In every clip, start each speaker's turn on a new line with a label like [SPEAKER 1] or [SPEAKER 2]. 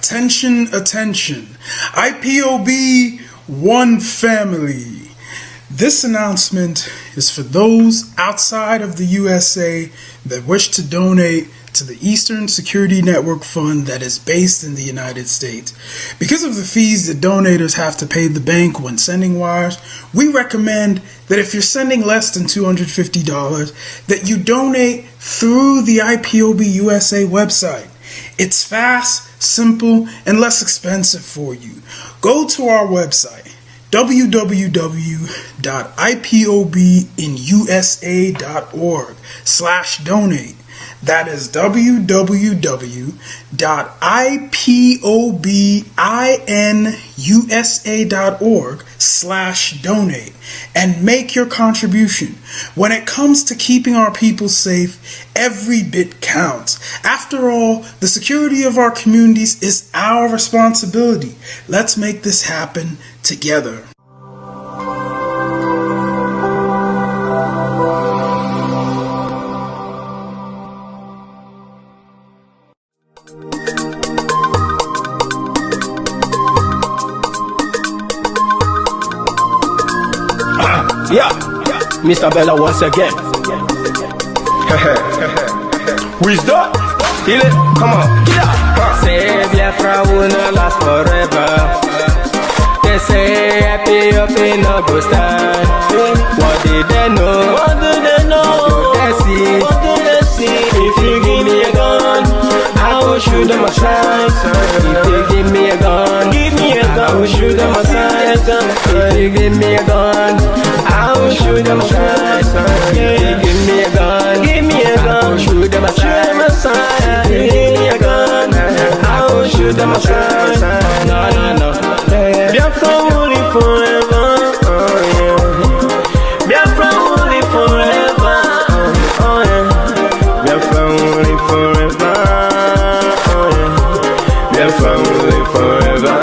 [SPEAKER 1] Attention, attention. IPOB One Family. This announcement is for those outside of the USA that wish to donate to the Eastern Security Network Fund that is based in the United States. Because of the fees that donators have to pay the bank when sending wires, we recommend that if you're sending less than $250, that you donate through the IPOB USA website. It's fast, simple, and less expensive for you. Go to our website, www.ipobinusa.org/donate. That is www.ipobinusa.org/donate and make your contribution. When it comes to keeping our people safe, every bit counts. After all, the security of our communities is our responsibility. Let's make this happen together.
[SPEAKER 2] Yeah, Mr. Bella once again. Wisdom, heal it, come on. Yeah.
[SPEAKER 3] Say Biafra will not last forever. They say happy up in no go stand. What did they know? What do they know? What do they see? If you give me a gun, I will shoot them aside. If you give me a gun, I will shoot them aside. If you give me a gun, I will shoot them aside. If you give me a gun, I will shoot them aside. If you give me a gun, I will shoot them aside. No. Biafra will live forever. Oh yeah. Biafra will live forever. Oh yeah. Biafra will live forever. Oh yeah. Biafra will live forever.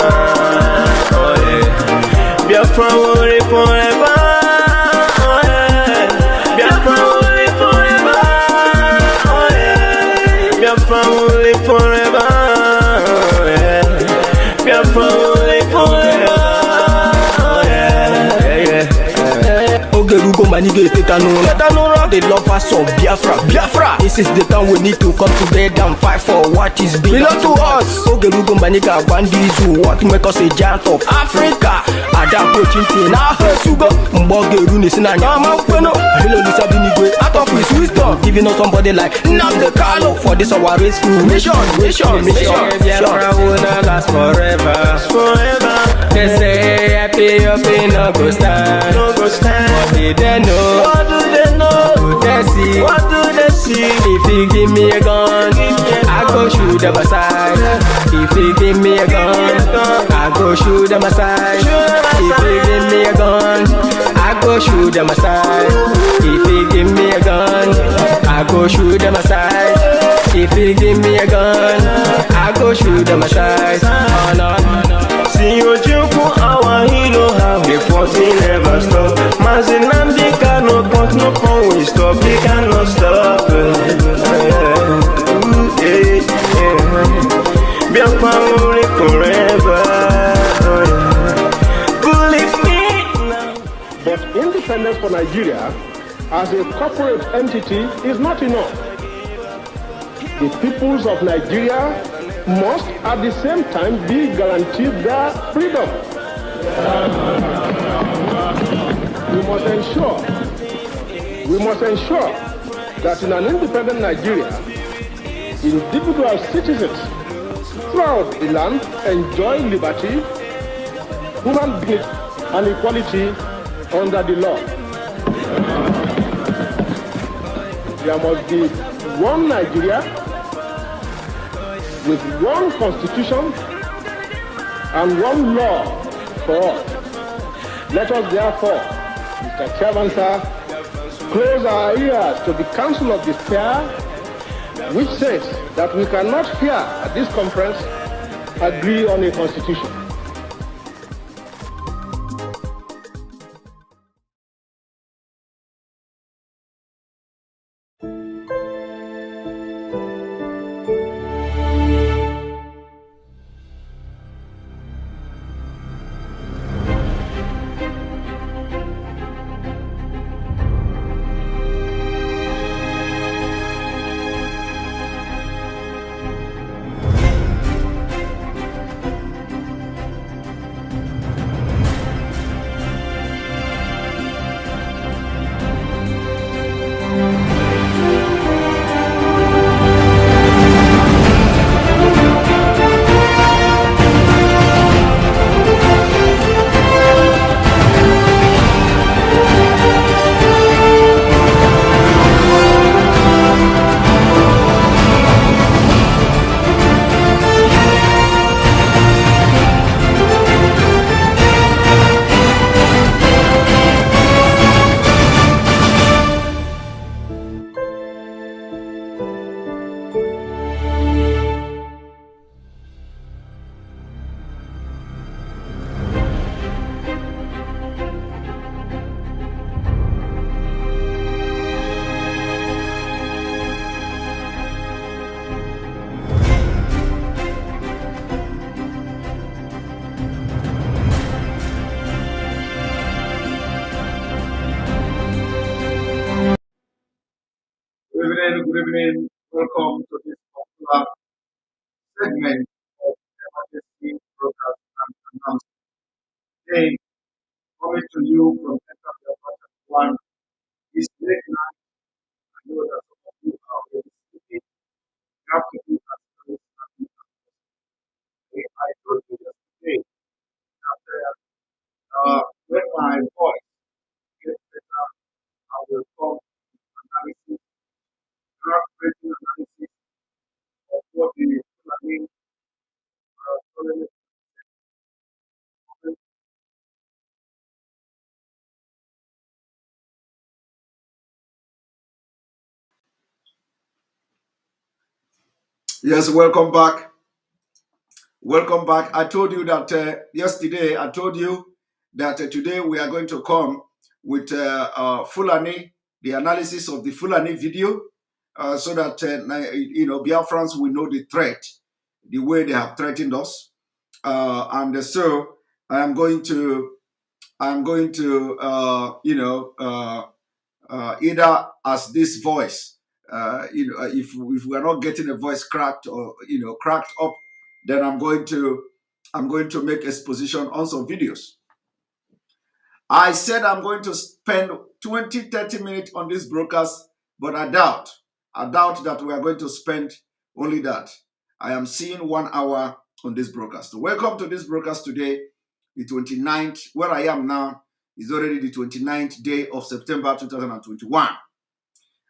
[SPEAKER 3] Oh yeah. Biafra will live forever. Forever, oh yeah. Biafra will live forever, oh yeah.
[SPEAKER 2] Ogerugo manige tetanura. The lovers of Biafra. This is the time we need to come together and fight for what is belong to us. Ogerugo maniga bandizu, what make us a giant of Africa. Adam Pochinti na Hesugo. Mbogeru ni sina nyama kweno. Hello Lisa Binigwe, out of his wisdom, giving us somebody like nnamdi for this our race mission.
[SPEAKER 3] Biafra will not last forever. They say happy up in no go stand. What did they know?
[SPEAKER 2] What do they know?
[SPEAKER 3] What do they see? If you give me a gun, I go shoot them aside. If you give me a gun, I go shoot them aside. If you give me a gun, I go shoot them aside. If you give me a gun, I go shoot them aside. If you give me a gun, I go shoot them aside. Oh no.
[SPEAKER 2] See you joke, our hero, how the fighting never stop. Nnamdi kanu, but no fun we stop. They cannot stop. Biafra will live forever. Believe me now.
[SPEAKER 4] But independence for Nigeria as a corporate entity is not enough. The peoples of Nigeria must at the same time be guaranteed their freedom. We must ensure that in an independent Nigeria, individual citizens throughout the land enjoy liberty, human dignity, and equality under the law. There must be one Nigeria with one constitution and one law for all. Let us therefore, Mr. Chairman, sir, close our ears to the counsel of despair, which says that we cannot here at this conference agree on a constitution.
[SPEAKER 5] Good evening. Welcome to this popular segment of emergency broadcast and announcement. Today, coming to you from Anambra one is late night. I know that some of you are already sleeping. You have to do as close as you can. I told you yesterday that when my voice gets better, I will come with analysis, groundbreaking analysis of what the Fulani colonial Yes, welcome back. Welcome back. I told you that yesterday, I told you that today we are going to come with Fulani, the analysis of the Fulani video, so that, Biafrans will know the threat, the way they have threatened us. And so I'm going to, either as this voice, if we are not getting a voice cracked or cracked up, then I'm going to make exposition on some videos. I said I'm going to spend 20-30 minutes on this broadcast, but I doubt that we are going to spend only that. I am seeing 1 hour on this broadcast. Welcome to this broadcast today, the 29th. Where I am now is already the 29th day of September 2021.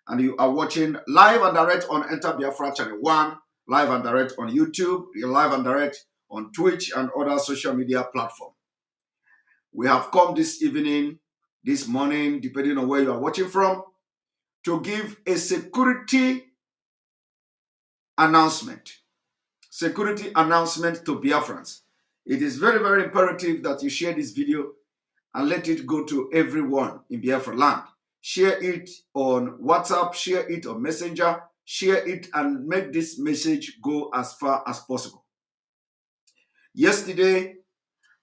[SPEAKER 5] And you are watching live and direct on Enter Biafra Channel 1, live and direct on YouTube, you're live and direct on Twitch and other social media platforms. We have come this evening, this morning, depending on where you are watching from, to give a security announcement. Security announcement to Biafrans. It is very, very imperative that you share this video and let it go to everyone in Biafraland. Share it on WhatsApp, share it on Messenger, share it and make this message go as far as possible. Yesterday,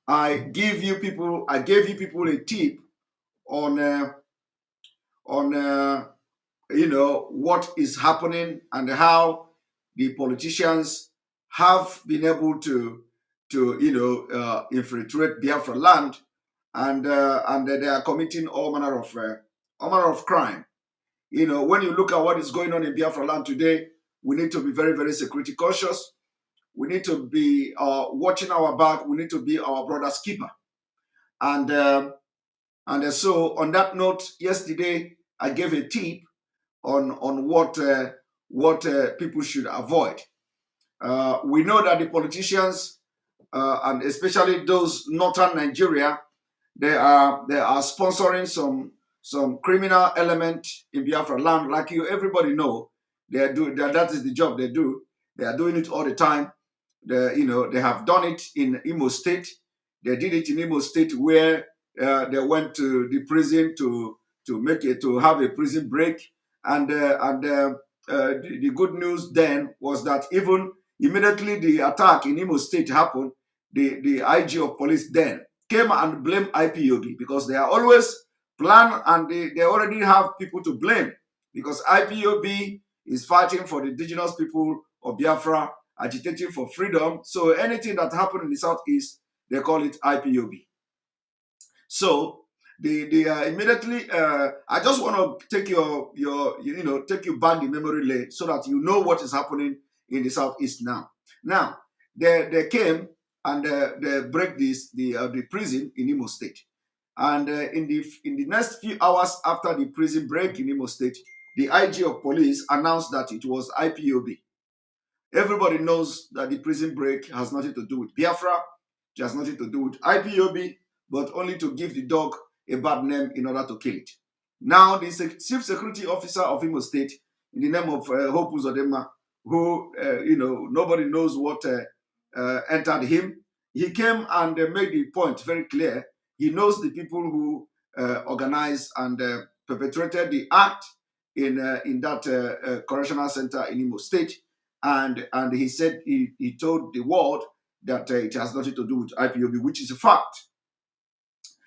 [SPEAKER 5] I gave you people a tip on what is happening and how the politicians have been able to infiltrate Biafra land, and they are committing all manner of crime. When you look at what is going on in Biafra land today, we need to be very, very security cautious. We need to be watching our back. We need to be our brother's keeper. And so on that note, yesterday I gave a tip on what people should avoid. We know that the politicians and especially those northern Nigeria, they are sponsoring some criminal element in Biafra land. Like everybody know, that is the job they do. They are doing it all the time. They have done it in Imo State. They did it in Imo State where they went to the prison to have a prison break. And the good news then was that even immediately the attack in Imo State happened, the IG of police then came and blamed IPOB, because they are always plan and they already have people to blame, because IPOB is fighting for the indigenous people of Biafra, agitating for freedom. So anything that happened in the southeast, they call it IPOB. So they immediately. I just want to take take you back the memory lane so that you know what is happening in the southeast now. Now they came and they break the prison in Imo State, and in the next few hours after the prison break in Imo State, the IG of police announced that it was IPOB. Everybody knows that the prison break has nothing to do with Biafra, it has nothing to do with IPOB, but only to give the dog a bad name in order to kill it. Now, the chief security officer of Imo State, in the name of Hope Uzodinma, who nobody knows what entered him, he came and made the point very clear. He knows the people who organized and perpetrated the act in that correctional center in Imo State, and he said he told the world that it has nothing to do with IPOB, which is a fact.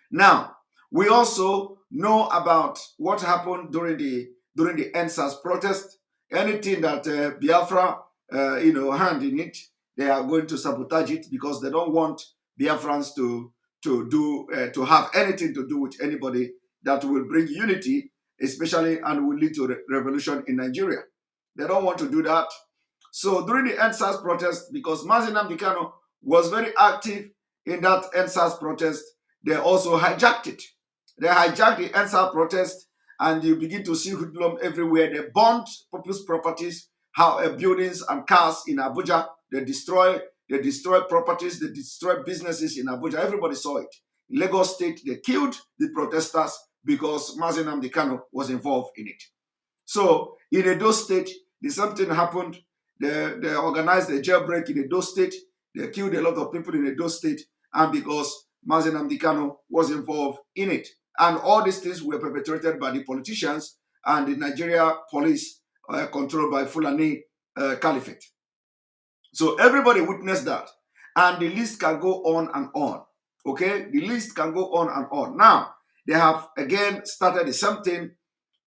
[SPEAKER 5] Now, we also know about what happened during the NSAS protest. Anything that Biafra, hand in it, they are going to sabotage it because they don't want Biafrans to have anything to do with anybody that will bring unity, especially, and will lead to revolution in Nigeria. They don't want to do that. So during the NSAS protest, because nnamdi Kanu was very active in that NSAS protest, they also hijacked it. They hijacked the NSAS protest, and you begin to see hoodlum everywhere. They burned people's properties, buildings and cars in Abuja. They destroy properties, they destroy businesses in Abuja. Everybody saw it. In Lagos State, they killed the protesters because nnamdi Kanu was involved in it. So in Edo State, the same thing happened. They organized a jailbreak in Edo State. They killed a lot of people in Edo State, and because nnamdi Kanu was involved in it. And all these things were perpetrated by the politicians and the Nigeria police controlled by Fulani Caliphate. So everybody witnessed that. And the list can go on and on. Okay? The list can go on and on. Now, they have again started the same thing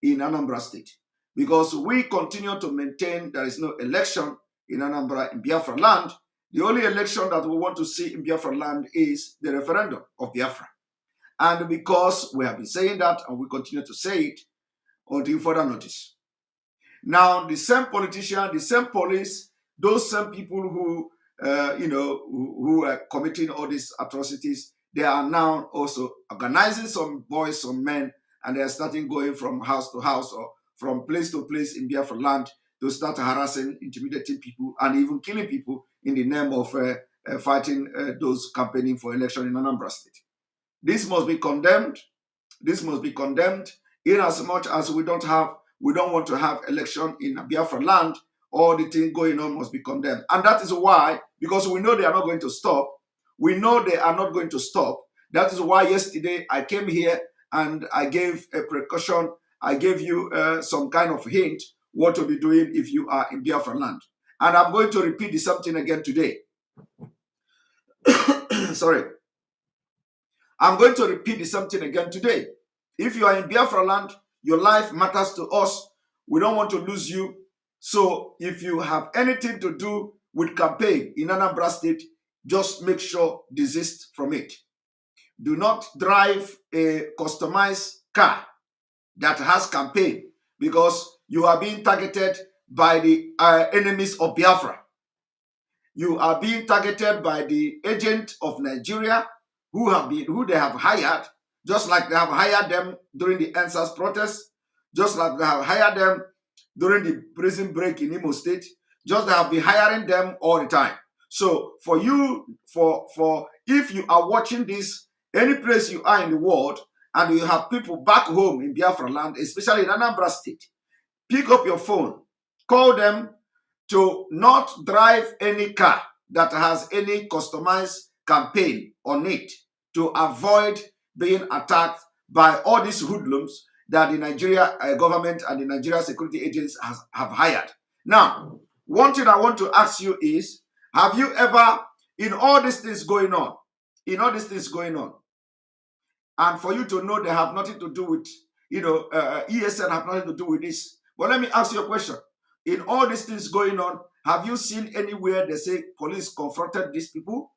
[SPEAKER 5] in Anambra State. Because we continue to maintain there is no election in Anambra, in Biafraland. The only election that we want to see in Biafraland is the referendum of Biafra. And because we have been saying that and we continue to say it until further notice. Now, the same politician, the same police, those same people who, who are committing all these atrocities, they are now also organizing some boys, some men, and they are starting going from house to house or from place to place in Biafraland to start harassing, intimidating people, and even killing people in the name of fighting those campaigning for election in Anambra State. This must be condemned. This must be condemned. In as much as we don't want to have election in Biafraland, all the thing going on must be condemned. And that is why, because we know they are not going to stop. We know they are not going to stop. That is why yesterday I came here and I gave a precaution. I gave you some kind of hint what to be doing if you are in Biafraland. And I'm going to repeat the same thing again today. Sorry. I'm going to repeat the same thing again today. If you are in Biafraland, your life matters to us. We don't want to lose you. So if you have anything to do with campaign in Anambra State, just make sure desist from it. Do not drive a customized car that has campaign because you are being targeted by the enemies of Biafra. You are being targeted by the agent of Nigeria who they have hired, just like they have hired them during the NSAS protests, just like they have hired them during the prison break in Imo State, just they have been hiring them all the time. So for you, if you are watching this, any place you are in the world, and you have people back home in Biafraland, especially in Anambra State, pick up your phone, call them to not drive any car that has any customized campaign on it to avoid being attacked by all these hoodlums that the Nigeria government and the Nigeria security agents have hired. Now, one thing I want to ask you is, have you ever, in all these things going on, and for you to know they have nothing to do with, ESN have nothing to do with this. But let me ask you a question. In all these things going on, have you seen anywhere they say police confronted these people?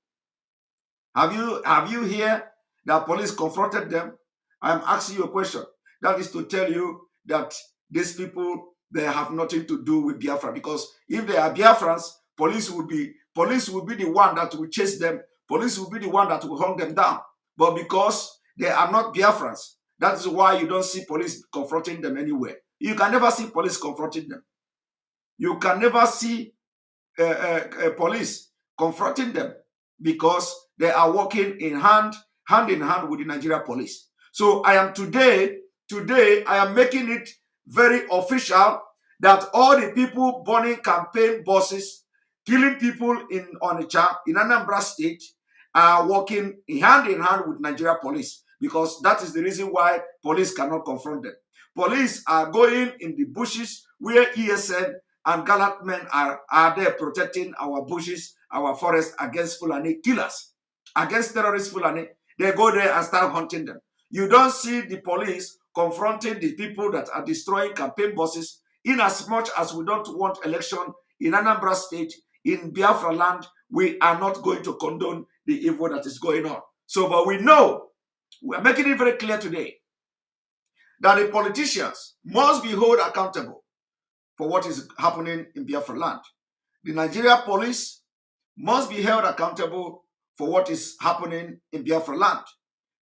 [SPEAKER 5] Have you heard that police confronted them? I'm asking you a question. That is to tell you that these people, they have nothing to do with Biafra, because if they are Biafrans, police will be the one that will chase them. Police will be the one that will hunt them down. But because they are not Biafrans, that is why you don't see police confronting them anywhere. You can never see police confronting them. You can never see police confronting them because they are working hand in hand with the Nigeria police. So I am today I am making it very official that all the people burning campaign buses, killing people in Onitsha, in Anambra State, are working hand in hand with Nigeria police, because that is the reason why police cannot confront them. Police are going in the bushes where ESN and gallant men are there protecting our bushes, our forests against Fulani killers, against terrorist Fulani. They go there and start hunting them. You don't see the police confronting the people that are destroying campaign buses In as much as we don't want election in Anambra State, in Biafra land, we are not going to condone the evil that is going on. So, but we know, we are making it very clear today, that the politicians must be held accountable for what is happening in Biafra land. The Nigeria police must be held accountable for what is happening in Biafra land.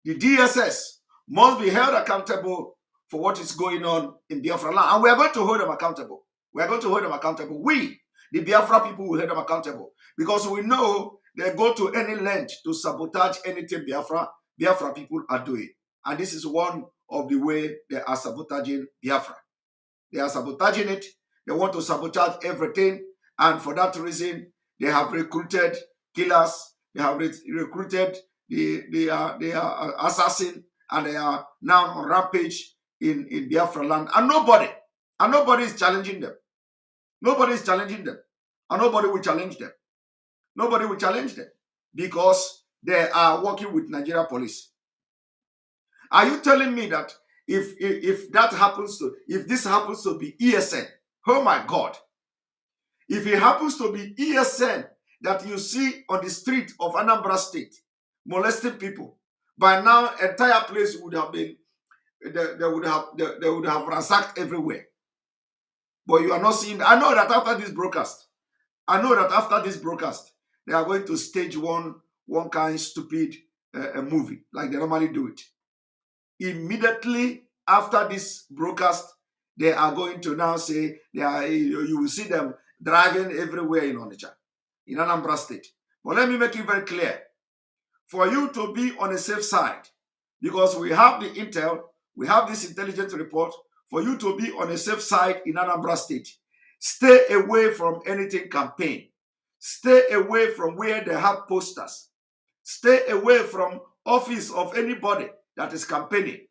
[SPEAKER 5] The DSS must be held accountable for what is going on in Biafra land. And we are going to hold them accountable. We are going to hold them accountable. We, the Biafra people, will hold them accountable. Because we know they go to any length to sabotage anything Biafra people are doing. And this is one of the way they are sabotaging Biafra. They are sabotaging it. They want to sabotage everything. And for that reason, they have recruited killers. They have recruited the assassin, and they are now on rampage in Biafra land. And nobody is challenging them. Nobody is challenging them. And nobody will challenge them. Nobody will challenge them because they are working with Nigeria police. Are you telling me that if this happens to be ESN, oh my God, if it happens to be ESN that you see on the street of Anambra State molesting people, by now entire place would have been they would have ransacked everywhere. But you are not seeing. I know that after this broadcast, they are going to stage one kind of stupid movie like they normally do it. Immediately after this broadcast, they are going to now say you will see them driving everywhere in Onitsha, in Anambra State. But let me make it very clear. For you to be on a safe side, because we have the intel, we have this intelligence report, for you to be on a safe side in Anambra State, stay away from anything campaign. Stay away from where they have posters. Stay away from office of anybody that is campaigning.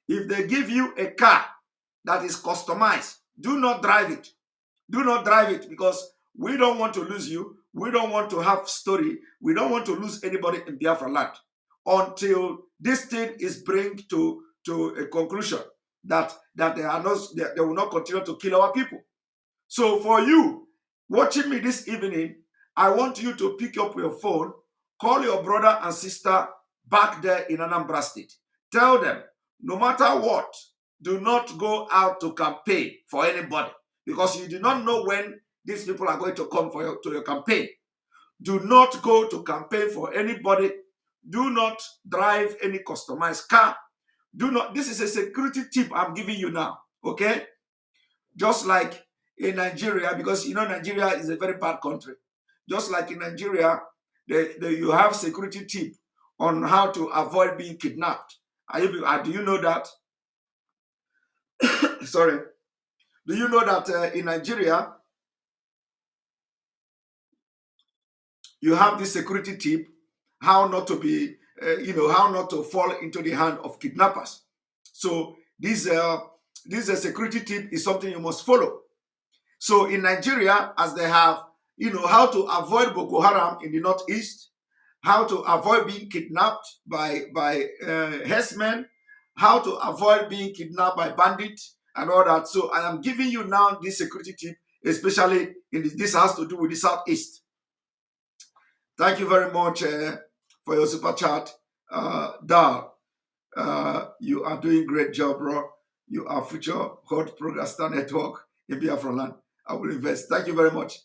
[SPEAKER 5] If they give you a car that is customized, do not drive it. Do not drive it, because we don't want to lose you. We don't want to have story. We don't want to lose anybody in Biafra land until this thing is bring to a conclusion that they will not continue to kill our people. So for you watching me this evening, I want you to pick up your phone, call your brother and sister back there in Anambra State. Tell them, no matter what, do not go out to campaign for anybody, because you do not know when these people are going to come to your campaign. Do not go to campaign for anybody. Do not drive any customized car. Do not. This is a security tip I'm giving you now, okay? Just like in Nigeria, because you know Nigeria is a very bad country. Just like in Nigeria, you have security tip on how to avoid being kidnapped. Do you know that? Sorry. Do you know that in Nigeria, you have this security tip, how not to be, how not to fall into the hand of kidnappers. So this security tip is something you must follow. So in Nigeria, as they have, how to avoid Boko Haram in the northeast, how to avoid being kidnapped by herdsmen, how to avoid being kidnapped by bandits and all that. So I am giving you now this security tip, especially this has to do with the southeast. Thank you very much for your super chat, Dal. You are doing great job, bro. You are future hot Progasta network in Biafraland. I will invest. Thank you very much.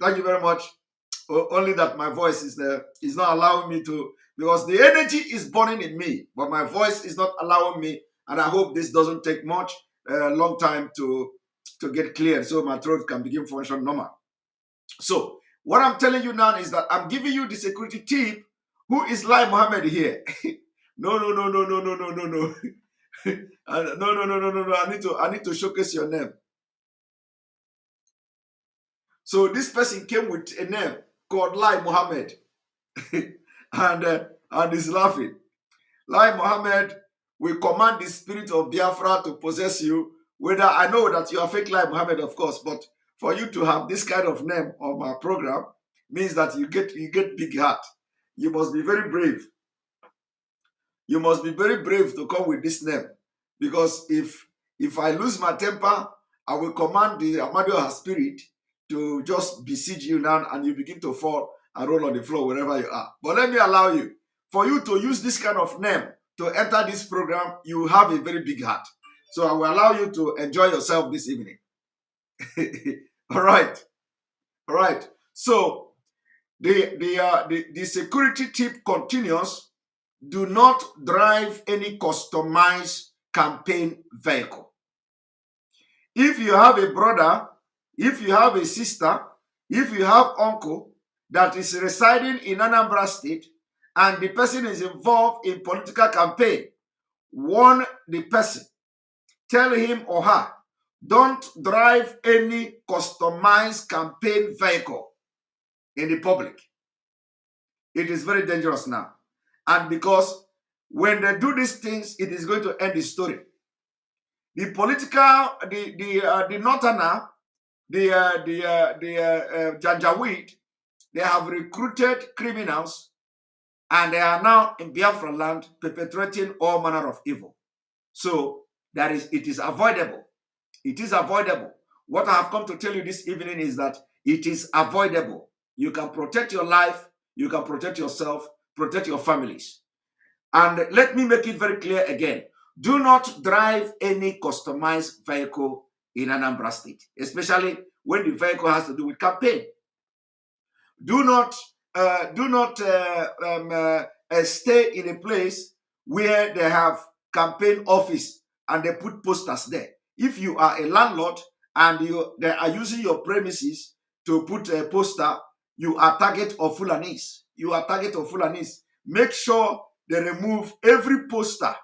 [SPEAKER 5] Thank you very much. Only that my voice is not allowing me to, because the energy is burning in me, but my voice is not allowing me. And I hope this doesn't take much, long time to get clear, so my throat can begin function normal. So what I'm telling you now is that I'm giving you the security tip. Who is Lai Mohammed here? No. No. I need to showcase your name. So this person came with a name called Lai Mohammed, and is laughing. Lai Mohammed, we command the spirit of Biafra to possess you. Whether I know that you are fake Lai Mohammed, of course, but for you to have this kind of name on my program means that you get big heart. You must be very brave. You must be very brave to come with this name, because if I lose my temper, I will command the Amadioha spirit to just besiege you now, and you begin to fall and roll on the floor wherever you are. But let me allow you. For you to use this kind of name to enter this program, you have a very big heart. So I will allow you to enjoy yourself this evening. All right. All right. So the security tip continues. Do not drive any customized campaign vehicle. If you have a brother, if you have a sister, if you have uncle that is residing in Anambra State and the person is involved in political campaign, warn the person. Tell him or her, don't drive any customized campaign vehicle in the public. It is very dangerous now. And because when they do these things, it is going to end the story. The political, the northerner, the Janjaweed, they have recruited criminals and they are now in Biafraland perpetrating all manner of evil. So it is avoidable. It is avoidable. What I have come to tell you this evening is that it is avoidable. You can protect your life, you can protect yourself, protect your families. And let me make it very clear again. Do not drive any customized vehicle in Anambra State, especially when the vehicle has to do with campaign. Do not stay in a place where they have campaign office and they put posters there. If you are a landlord and they are using your premises to put a poster, you are target of Fulanis. You are target of Fulanis. Make sure they remove every poster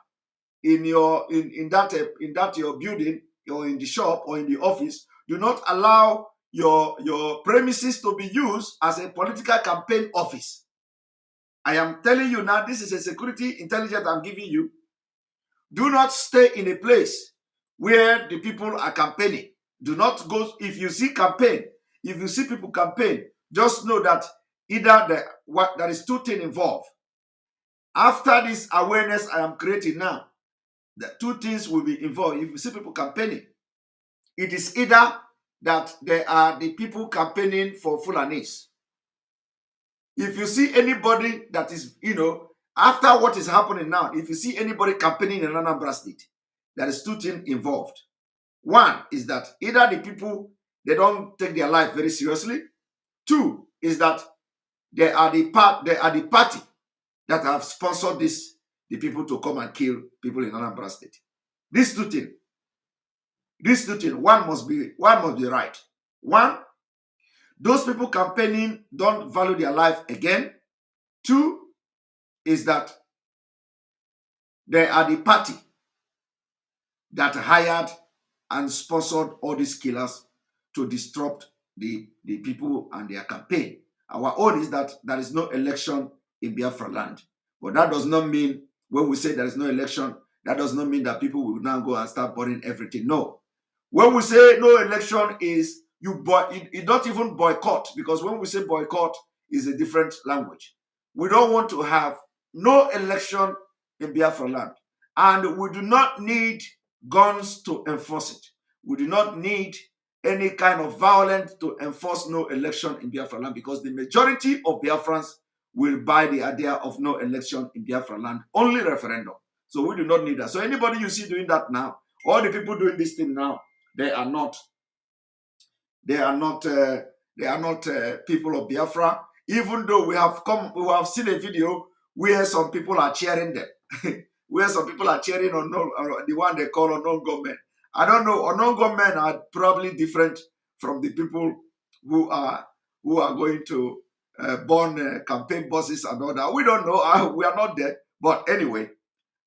[SPEAKER 5] in that your building or in the shop or in the office. Do not allow your premises to be used as a political campaign office. I am telling you now, this is a security intelligence I'm giving you. Do not stay in a place where the people are campaigning. Do not go. If you see campaign, if you see people campaign, just know that either there is two things involved. After this awareness I am creating now, the two things will be involved. If you see people campaigning, it is either that they are the people campaigning for Fulanis. If you see anybody that is, after what is happening now, if you see anybody campaigning in Anambra State, there is two things involved. One is that either the people, they don't take their life very seriously. Two is that they are the party that have sponsored the people to come and kill people in Anambra State. These two things, one must be right. One, those people campaigning don't value their life again. Two is that they are the party that hired and sponsored all these killers to disrupt the people and their campaign. Our own is that there is no election in Biafraland. But that does not mean, when we say there is no election, that does not mean that people will now go and start burning everything. No. When we say no election is, you don't even boycott, because when we say boycott is a different language. We don't want to have no election in Biafraland. And we do not need guns to enforce it. We do not need any kind of violence to enforce no election in Biafraland, because the majority of Biafrans will buy the idea of no election in Biafraland, only referendum. So we do not need that. So anybody you see doing that now, all the people doing this thing now, they are not people of Biafra. Even though we have seen a video where some people are cheering them, where some people are cheering on the one they call unknown gunmen. I don't know. Unknown gunmen are probably different from the people who are going to burn campaign buses and all that. We don't know. We are not there. But anyway,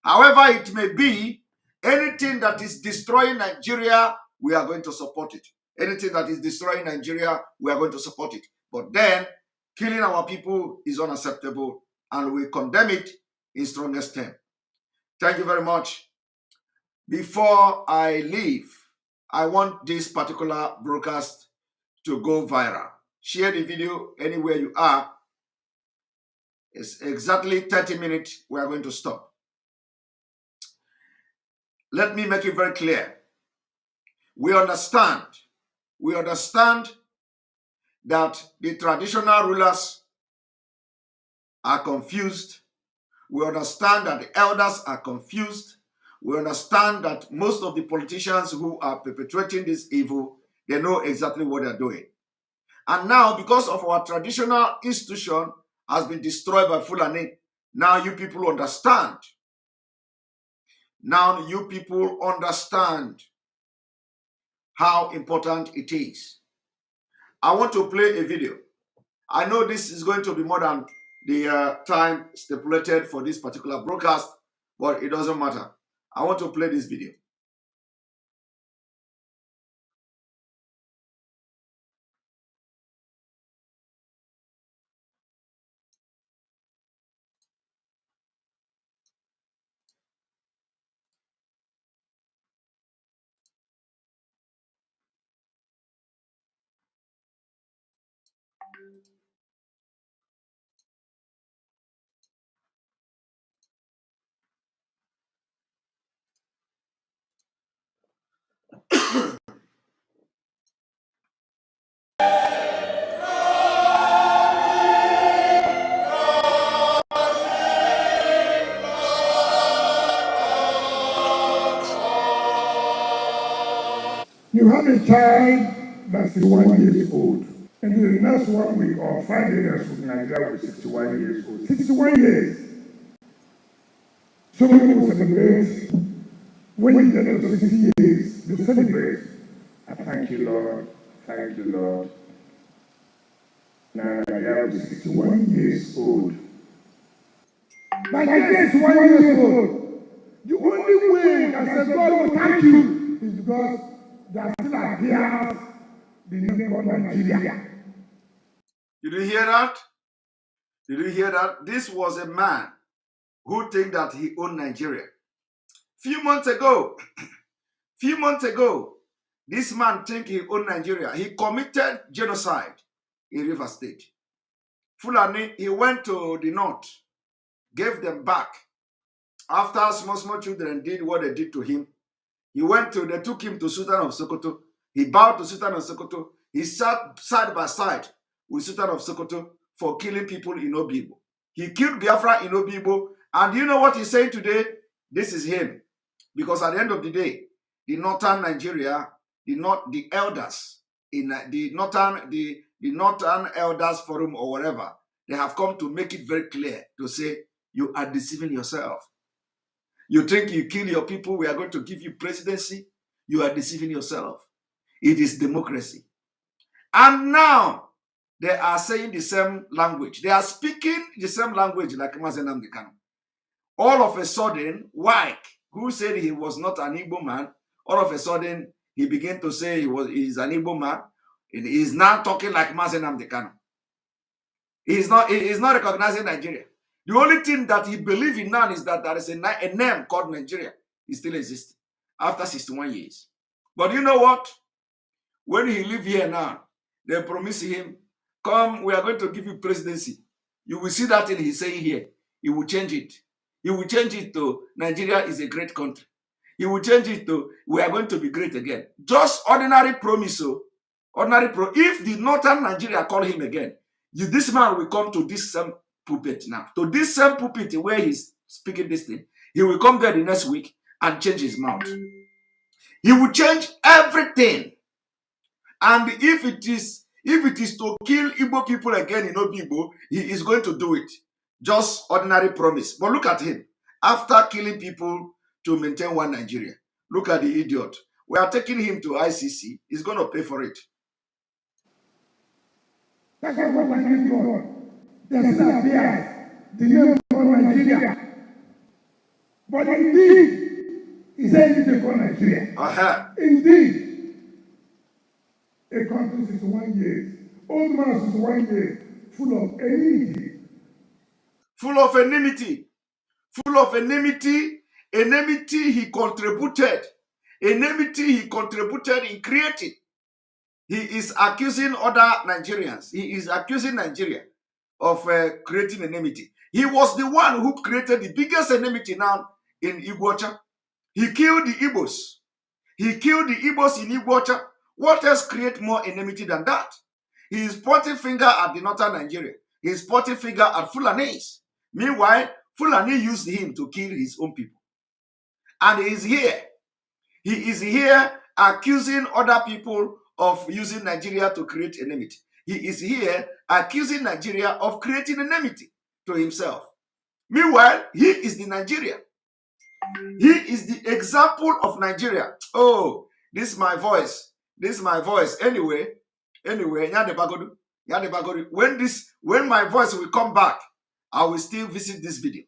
[SPEAKER 5] however it may be, anything that is destroying Nigeria, we are going to support it. Anything that is destroying Nigeria, we are going to support it. But then, killing our people is unacceptable, and we condemn it in strongest terms. Thank you very much. Before I leave, I want this particular broadcast to go viral. Share the video anywhere you are. It's exactly 30 minutes. We are going to stop. Let me make it very clear. We understand that the traditional rulers are confused. We understand that the elders are confused. We understand that most of the politicians who are perpetuating this evil, they know exactly what they're doing. And now, because of our traditional institution has been destroyed by Fulani, now you people understand. Now you people understand how important it is. I want to play a video. I know this is going to be more than the time stipulated for this particular broadcast, but it doesn't matter. I want to play this video.
[SPEAKER 6] You have a child that's 61 years old, and in the next 1 week or 5 days from Nigeria will be 61 years old. 61 years. So many will celebrate. When you get to 60 years, they celebrate. I thank you, Lord. Thank you, Lord. Now Nigeria will be 61 years old. Nigeria is 1 year old. The only way I said God will thank you is because there still appears the name called Nigeria.
[SPEAKER 5] Did you hear that? Did you hear that? This was a man who think that he owned Nigeria. Few months ago, this man think he owned Nigeria. He committed genocide in River State. Fulani, he went to the north, gave them back. After small children did what they did to him, they took him to Sultan of Sokoto. He bowed to Sultan of Sokoto. He sat side by side with Sultan of Sokoto for killing people in Obibo. He killed Biafra in Obibo. And you know what he's saying today? This is him. Because at the end of the day, the northern Nigeria, the elders in the northern elders forum or whatever, they have come to make it very clear to say you are deceiving yourself. You think you kill your people, we are going to give you presidency. You are deceiving yourself. It is democracy. And now they are saying the same language. They are speaking the same language like nnamdi Kanu. All of a sudden, White, who said he was not an Igbo man, all of a sudden he began to say he's an Igbo man, and he's now talking like nnamdi Kanu. He's not recognizing Nigeria. The only thing that he believes in now is that there is a name called Nigeria. It still exists after 61 years. But you know what? When he live here now, they promise him, come, we are going to give you presidency. You will see that thing he's saying here. He will change it. He will change it to Nigeria is a great country. He will change it to we are going to be great again. Just ordinary promise. So if the northern Nigeria call him again, this man will come to this same pulpit now. To this same pulpit where he's speaking this thing, he will come there the next week and change his mouth. He will change everything. And if it is to kill Igbo people again in Obibo, he is going to do it. Just ordinary promise. But look at him. After killing people to maintain one Nigeria, look at the idiot. We are taking him to ICC. He's going to pay for it.
[SPEAKER 6] That's what I give God. There's still appears the name called Nigeria. But indeed, he said it is called Nigeria. Indeed, a country 61 years, old man 61 years, full of enmity.
[SPEAKER 5] Full of enmity. Full of enmity. Enmity he contributed. Enmity he contributed in creating. He is accusing other Nigerians. He is accusing Nigeria of creating enmity. He was the one who created the biggest enmity now in Iguacha. He killed the Igbos. He killed the Igbos in Iguacha. What else create more enmity than that? He is pointing finger at the northern Nigeria. He is pointing finger at Fulanis. Meanwhile, Fulani used him to kill his own people. And he is here. He is here accusing other people of using Nigeria to create enmity. He is here accusing Nigeria of creating enmity to himself. Meanwhile, he is the Nigeria. He is the example of Nigeria. Oh, this is my voice. This is my voice. Anyway, when my voice will come back, I will still visit this video,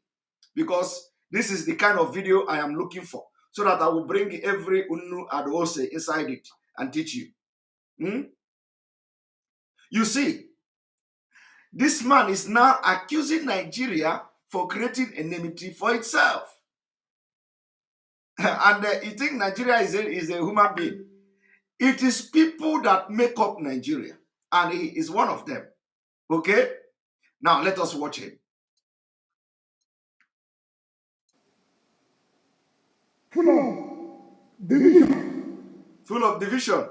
[SPEAKER 5] because this is the kind of video I am looking for, so that I will bring every Unnu and Ose inside it and teach you. You see, this man is now accusing Nigeria for creating enmity for itself. And you think Nigeria is a human being. It is people that make up Nigeria, and he is one of them. Okay? Now, let us watch him.
[SPEAKER 6] Full of division.
[SPEAKER 5] Full of division.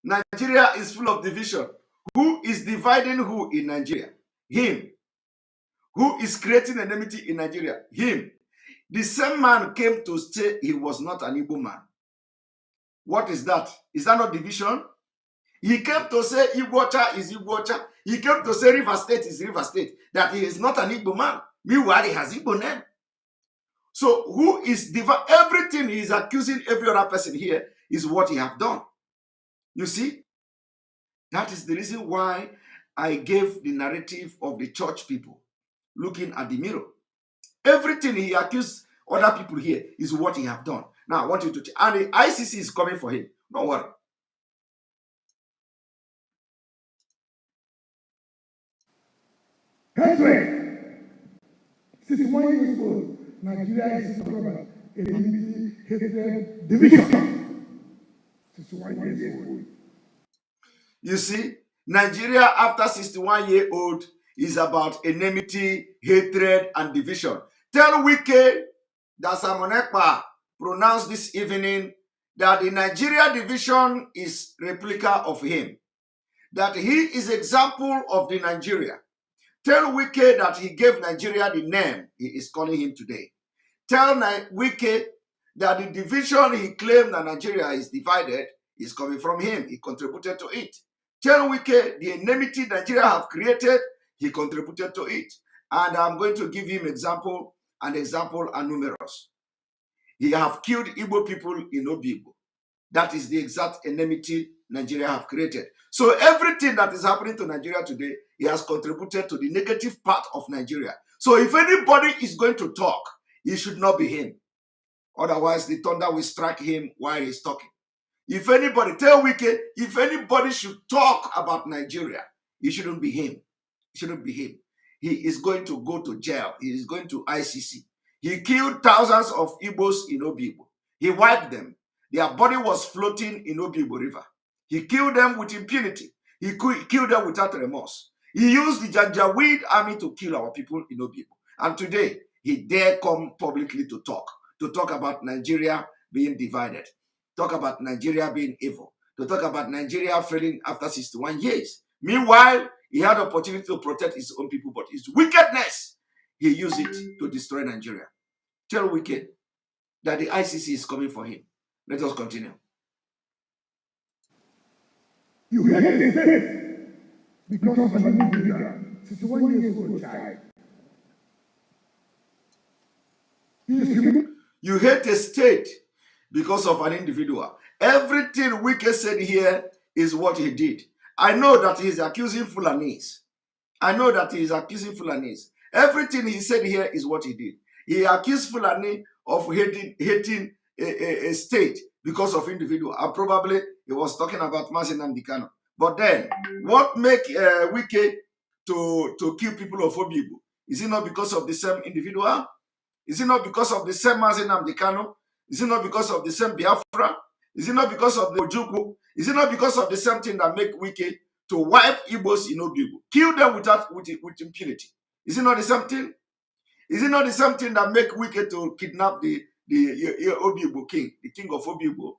[SPEAKER 5] Nigeria is full of division. Who is dividing who in Nigeria? Him. Who is creating enmity in Nigeria? Him. The same man came to say he was not an Igbo man. What is that? Is that not division? He came to say Igbocha is Igbocha. He came to say River State is River State. That he is not an Igbo man. Meanwhile, he has Igbo name. So who is dividing? Everything he is accusing every other person here is what he have done. You see? That is the reason why I gave the narrative of the church people looking at the mirror. Everything he accused other people here is what he have done. Now, I want you to check. And the ICC is coming for him. Don't worry.
[SPEAKER 6] Hatred. 61 years old, Nigeria is about enmity, hatred, division. 61 years old.
[SPEAKER 5] You see, Nigeria after 61 years old is about enmity, hatred, and division. Tell Wike that Samonekpa pronounced this evening that the Nigeria division is replica of him. That he is example of the Nigeria. Tell Wike that he gave Nigeria the name he is calling him today. Tell Wike that the division he claimed that Nigeria is divided is coming from him. He contributed to it. Tell Wike the enmity Nigeria have created, he contributed to it. And I'm going to give him example, and example are numerous. He have killed Igbo people in Obibo. That is the exact enmity Nigeria have created. So everything that is happening to Nigeria today, he has contributed to the negative part of Nigeria. So if anybody is going to talk, it should not be him. Otherwise, the thunder will strike him while he's talking. If anybody, tell Wike, if anybody should talk about Nigeria, it shouldn't be him. It shouldn't be him. He is going to go to jail. He is going to ICC. He killed thousands of Igbos in Obibo. He wiped them. Their body was floating in Obibo River. He killed them with impunity. He killed them without remorse. He used the Janjaweed army to kill our people in Obibo. And today, he dare come publicly to talk about Nigeria being divided, talk about Nigeria being evil, to talk about Nigeria failing after 61 years. Meanwhile, he had the opportunity to protect his own people, but his wickedness, he used it to destroy Nigeria. Tell Wike that the ICC is coming for him. Let us continue.
[SPEAKER 6] You hate the state because of an individual, 61 years old child.
[SPEAKER 5] You hate the state because of an individual. Everything Wike said here is what he did. I know that he is accusing Fulanese. Everything he said here is what he did. He accused Fulani of hating a state because of individual. And probably he was talking about nnamdi Kanu. But then, what make Wike to kill people of Obibo? Is it not because of the same individual? Is it not because of the same nnamdi Kanu? Is it not because of the same Biafra? Is it not because of the Ojukwu? Is it not because of the same thing that make Wike to wipe Igbos in Obibo? Kill them with impunity. Is it not the same thing? Is it not the same thing that make Wike to kidnap the the Obibo king, the king of Obibo?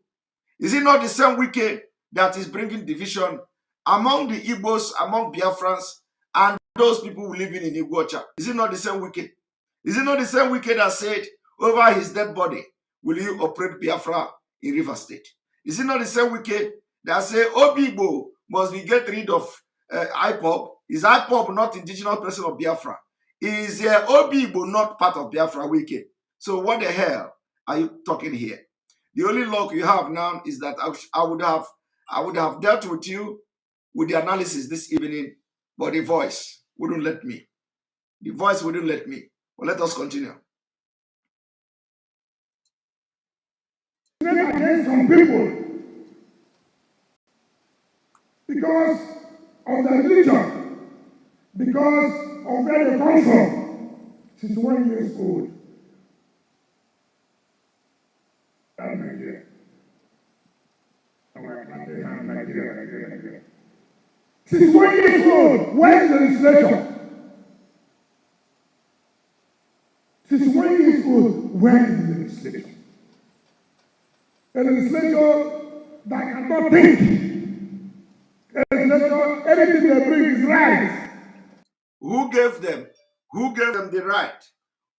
[SPEAKER 5] Is it not the same Wike that is bringing division among the Igbos, among Biafrans, and those people who living in Iguacha? Is it not the same Wike? Is it not the same Wike that said, over his dead body, will you operate Biafra in River State? Is it not the same Wike that said, Obibo must be get rid of ipob? Is ipob not indigenous person of Biafra? Is Obibo not part of Biafra Wike? So what the hell are you talking here? The only luck you have now is that I would have dealt with you with the analysis this evening, but the voice wouldn't let me. The voice wouldn't let me. But let us continue.
[SPEAKER 6] Against some people because of their religion, because of where they come from. 61 years old. That's Nigeria. Nigeria. 61 years old. Where is the legislation? 61 years old. Where is the legislation? A legislature that cannot think. A legislature, anything they bring is right.
[SPEAKER 5] Who gave them? Who gave them the right?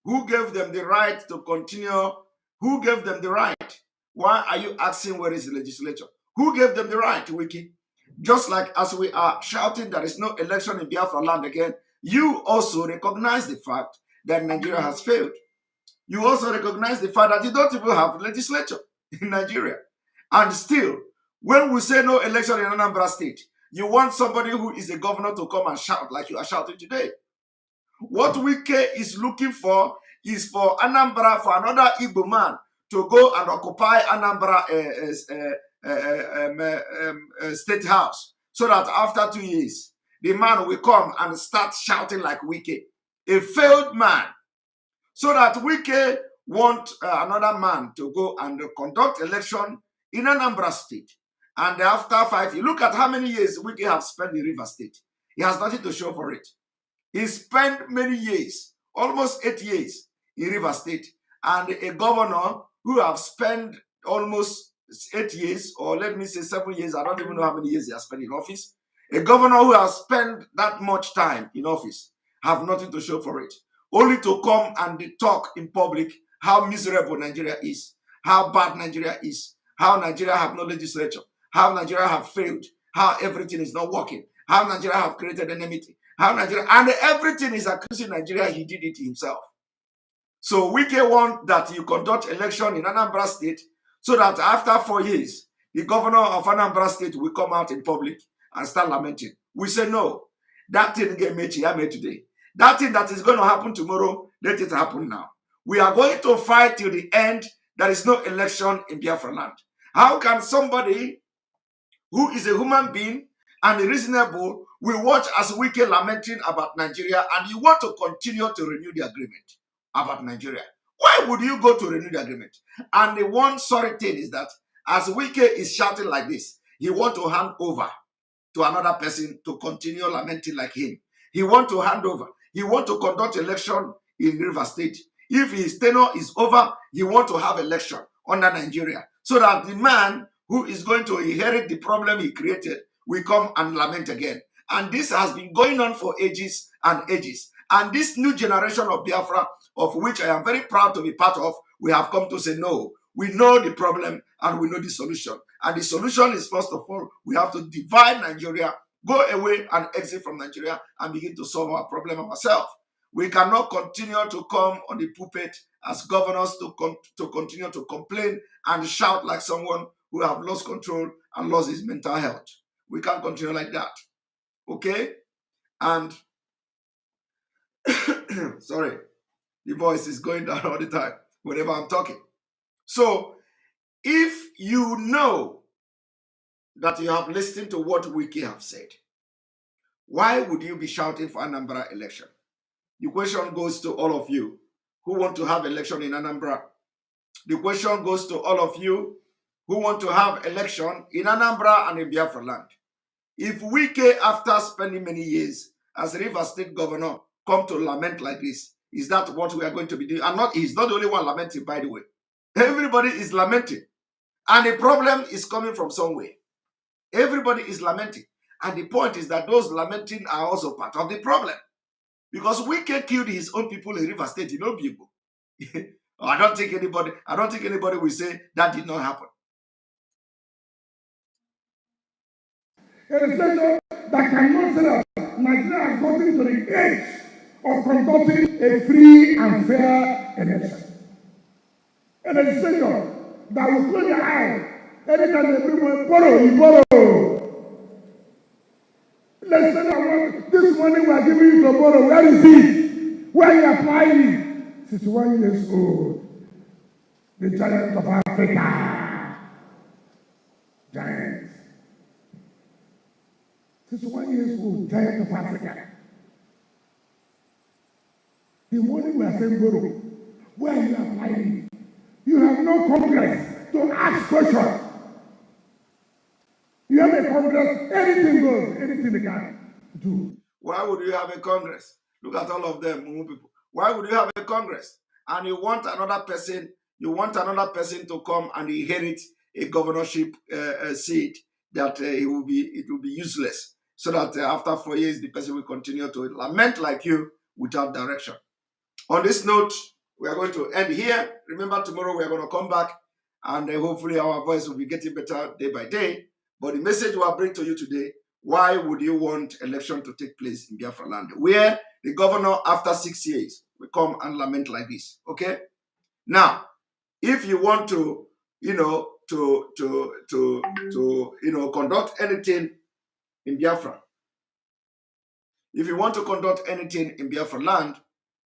[SPEAKER 5] Who gave them the right to continue? Who gave them the right? Why are you asking where is the legislature? Who gave them the right, Wiki? Just like as we are shouting there is no election in Biafraland again, you also recognize the fact that Nigeria has failed. You also recognize the fact that you don't even have legislature in Nigeria. And still, when we say no election in Anambra State, you want somebody who is a governor to come and shout like you are shouting today. What Wike is looking for is for Anambra, for another Igbo man to go and occupy Anambra State House, so that after 2 years, the man will come and start shouting like Wike, a failed man, so that Wike want another man to go and conduct election in Anambra State. And after 5 years, look at how many years Wike have spent in River State. He has nothing to show for it. He spent many years, almost 8 years in River State, and a governor who have spent almost 8 years, or let me say 7 years, I don't even know how many years he has spent in office. A governor who has spent that much time in office have nothing to show for it. Only to come and talk in public how miserable Nigeria is, how bad Nigeria is, how Nigeria have no legislature, how Nigeria have failed, how everything is not working, how Nigeria have created enmity, how Nigeria, and everything is accusing Nigeria he did it himself. So Wike want that you conduct election in Anambra State, so that after 4 years, the governor of Anambra State will come out in public and start lamenting. We say no. That thing get made today. That thing that is going to happen tomorrow, let it happen now. We are going to fight till the end. There is no election in Biafraland. How can somebody who is a human being and reasonable will watch as Wike lamenting about Nigeria, and you want to continue to renew the agreement about Nigeria? Why would you go to renew the agreement? And the one sorry thing is that as Wike is shouting like this, he want to hand over to another person to continue lamenting like him. He want to hand over. He want to conduct election in River State. If his tenure is over, he want to have election under Nigeria, so that the man who is going to inherit the problem he created will come and lament again. And this has been going on for ages and ages. And this new generation of Biafra, of which I am very proud to be part of, we have come to say no. We know the problem and we know the solution. And the solution is, first of all, we have to divide Nigeria, go away and exit from Nigeria and begin to solve our problem ourselves. We cannot continue to come on the pulpit as governors to continue to complain and shout like someone who have lost control and lost his mental health. We can't continue like that. Okay? And sorry, the voice is going down all the time whenever I'm talking. So, if you know that you have listened to what Wike have said, why would you be shouting for Anambra election? The question goes to all of you who want to have election in Anambra. The question goes to all of you who want to have election in Anambra and in Biafraland. If Wike, after spending many years as River State governor, come to lament like this, is that what we are going to be doing? And he's not the only one lamenting, by the way. Everybody is lamenting. And the problem is coming from somewhere. Everybody is lamenting. And the point is that those lamenting are also part of the problem. Because Wike killed his own people in River State, you know, people. I don't think anybody will say that did not happen.
[SPEAKER 6] A legislature that cannot say that Nigeria has gotten to the age of conducting a free and fair election. A legislature that will close their eye anytime they bring one borrow, you borrow. Let's say that this money we are giving you to borrow, where is it? Where are you applying? 61 years old. The giant of Africa. Giant. 61 years old, giant of Africa. The money we are saying borrow, where are you applying? You have no Congress to ask questions. You have a Congress, anything goes, anything they can do.
[SPEAKER 5] Why would you have a Congress? Look at all of them, people. Why would you have a Congress? And you want another person to come and inherit a governorship seat that it will be useless. So that after 4 years, the person will continue to lament like you without direction. On this note, we are going to end here. Remember, tomorrow we are going to come back and hopefully our voice will be getting better day by day. But the message we are bringing to you today, why would you want election to take place in Biafraland, where the governor, after 6 years, will come and lament like this? Okay? Now, if you want to, conduct anything in Biafra, if you want to conduct anything in Biafraland,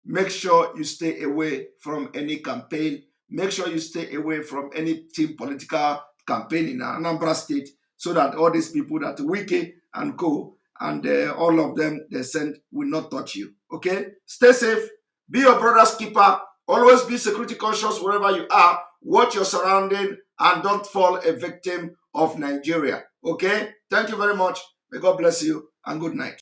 [SPEAKER 5] make sure you stay away from any campaign. Make sure you stay away from any team political campaign in Anambra State, so that all these people that Wike and co and all of them they send will not touch you. Okay? Stay safe. Be your brother's keeper. Always be security conscious wherever you are. Watch your surrounding and don't fall a victim of Nigeria. Okay? Thank you very much. May God bless you and good night.